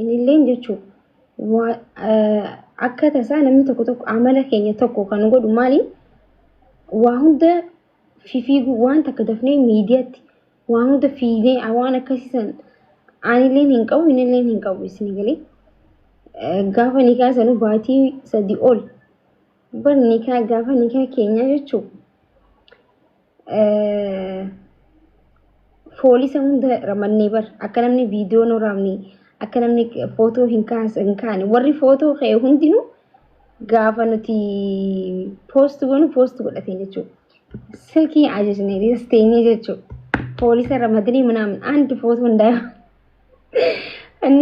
inilleen jechuudha akka tasaa namni tokko amala keenya tokko kan godhu maali waa hunda fiiguu waan takka dafnee miidiyaatti waan hunda fiigee waan akkasiisan anilleen hin qabu inilleen hin qabu isin galee gaafa nikaa sanu baatii 3 ol bar nikaa gaafa nikaa keenya jechuudha poolisa hunda ramannee bar akka namni viidiyoo nu raamne akka namni footoo hin kaane warri footoo ka'e hundinuu gaafa nuti poost godhatee jechuudha silkii ajajnee disteenye jechuudha poolisa ramadanii ምናምን አንድ ፎቶ እንዳያ እና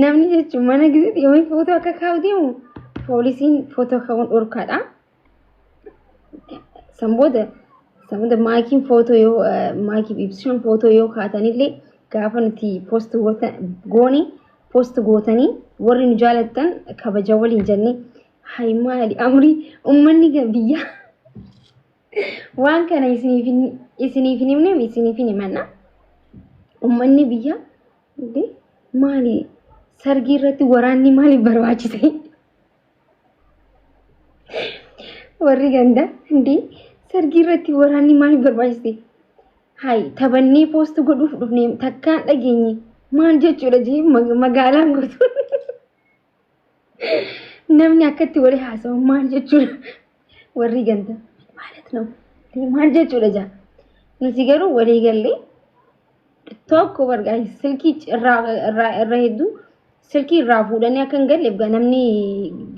namni jechuun mana gisee yoo footoo akka kaawdeemu poolisiin footoo kaawwan dhorkaadha samboda maakiin footoo yoo maakii ibsuun footoo yoo kaatanillee gaafa nuti post gootanii warri nu jaalattan kabaja waliin jennee hay maali amri ummanni biyya waan kana isiniif himanna ummanni biyya maali sargii irratti waraanni maali barbaachise warri ganda sargii irratti waraanni maali barbaachise hay taphannee post godhuuf dhufne takkaan dhageenye maal jechuudha jee magaalaan guutuu namni akkatti wali haasawu maal jechuudha warri ganda ማለት ነው maal jechuudha jaa nuti garuu walii gallee tokko bargaa silkii irraa hedduu silkii irraa fuudhanii akka hin galleef namni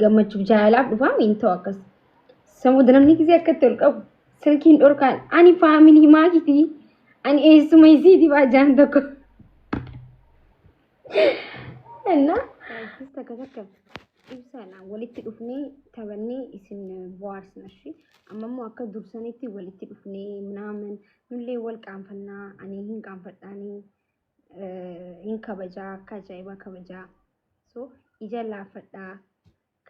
gammachuuf jaalaaf dhufaam hin ta'u akkas samuuda namni gisee akkatti ol qabu silkiin dhorkaan ani faamilii maakiti ani eessuma isiiti baajaan tokko እና ተከተከ ibsana walitti dhufnee taphannee isin bohaarsina shi ammoo akka dursanitti walitti dhufnee ምናምን nullee wal qaanfannaa ani hin qaanfadhaanii hin kabajaa akka ajaa'iba kabajaa so ija laafadhaa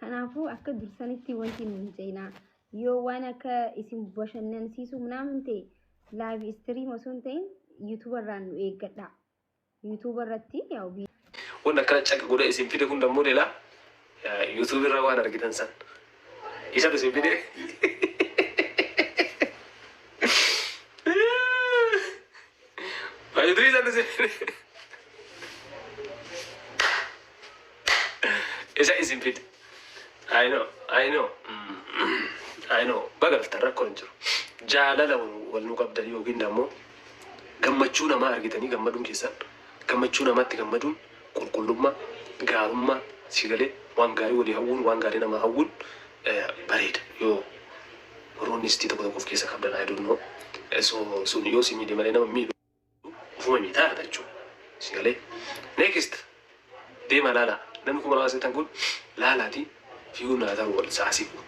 kanaafuu akka dursanitti wanti nun jeenaa yoo waan akka isin bashannansiisu ምናምን ta'e live stream osoo hin ta'in YouTube irraan nu eeggadhaa YouTube irratti yaw wanda kana caka godha isin fide kun dammoo leela YouTube irraa waan argitan san isa isin fide ayo dri san isin fide isa isin fide I know bagal tarakko jiru jaalala wal nu qabdan yookiin dammoo gammachuu nama argitanii gammaduun keessan gammachuu namatti gammaduun qulqullummaa gaarummaa sigalee waan gaarii walii hawwuun waan gaarii nama hawwuun bareeda yoo roonisti tokko of keessa qabdan ayiduunoo sun yoo si miidhe malee nama miidhu ufuma miidhaa jechuudha sigalee next deema laala namni kuma lama seetan kun laalaati fiiguu naataa wal saasibu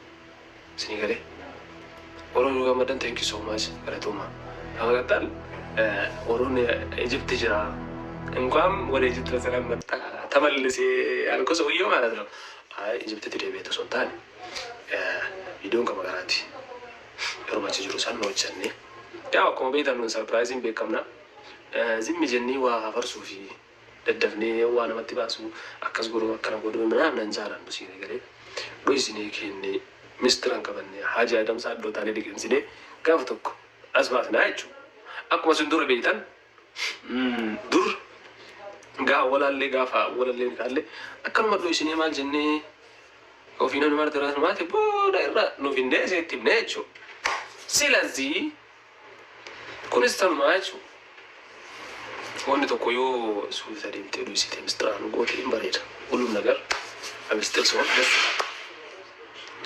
sigalee Orang juga madan thank you so much galatuma amma gatal orang Egypt jira እንኳን ወደ ኢጅፕት ሰላም መጣ ተመልሴ አልኮ ሰውየው ማለት ነው ኢጅፕት ትደቤት ሶንታል ቪዲዮን ከመጋራቲ የሮማች ጀሩሳሌም ነው ቸኔ ያው ኮምቤታን ሰርፕራይዚንግ በከምና ዝም ጀኒ ዋ ፈርሱ ፊ ደደፍኔ ዋና መጥባሱ አከስ ጎሮ አከራ ጎዶ ምናምን እንዛራን ነው ሲነገሬ ዶይስኔ ከኔ ሚስትራን ከበኔ ሀጂ አደም ሳዶ ታለ ዲግንሲኔ ጋፍቶክ አስባት ናይቹ አኩማ ስንዱር ቤታን ዱር ጋ ወላሌ ጋፋ ወላሌ ካለ አከም መጥሎ ሲኔ ማል ጀኔ ኦፊኖ ነው ተራስ ማለት ቦዳይራ ነው ፊንዴ ሴቲም ነቹ ሲላዚ ኩንስተን ማቹ ወንድ ተቆዮ ሱልታዲም ቴዱ ሲስተም ስትራኑ ጎቴ ኢምባሬድ ሁሉም ነገር አብስተል ሰው ደስ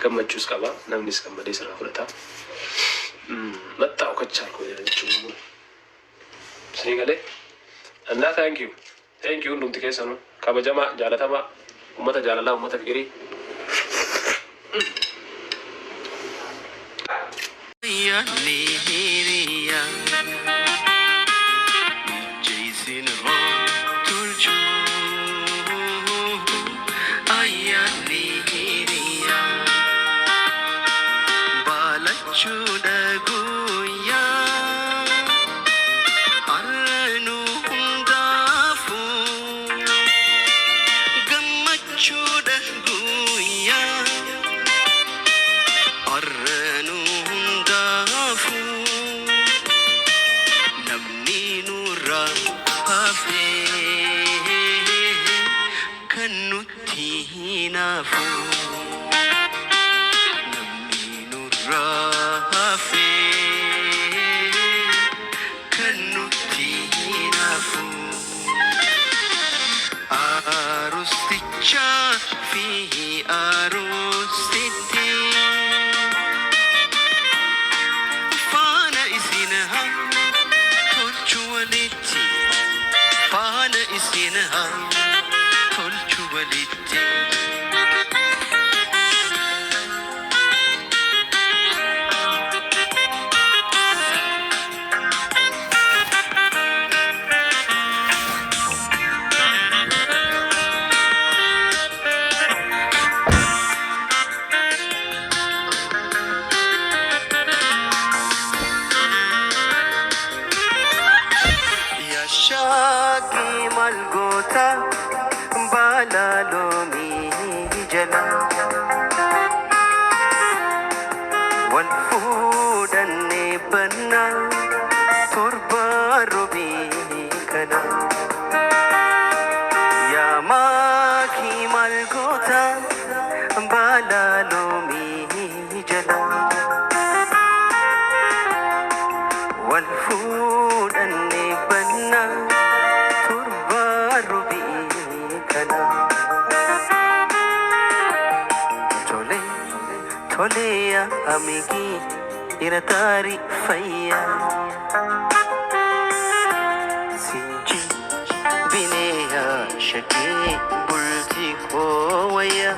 ከመቹስ ካባ ናምኒስ ከመደ ስራ ሁለታ መጣው ከቻልኩ ያለችው ሲገለ እና thank you ndum tikay sanu kabajama jalatama ummata jalala ummata fikiri ya nihiriya jaisin ho turju ayya nihiriya balachu daguya في عروستي فانا اسنها تلجولتي فانا اسنها تلجولتي Shagi malgota balalomi jala wal fudanne banna turba rubi kana ya magi malgota balalomi jala wal fudanne banna turba rubi kana tole tole ya amigi iratari fayya sinji bineya shaki bulti ko waya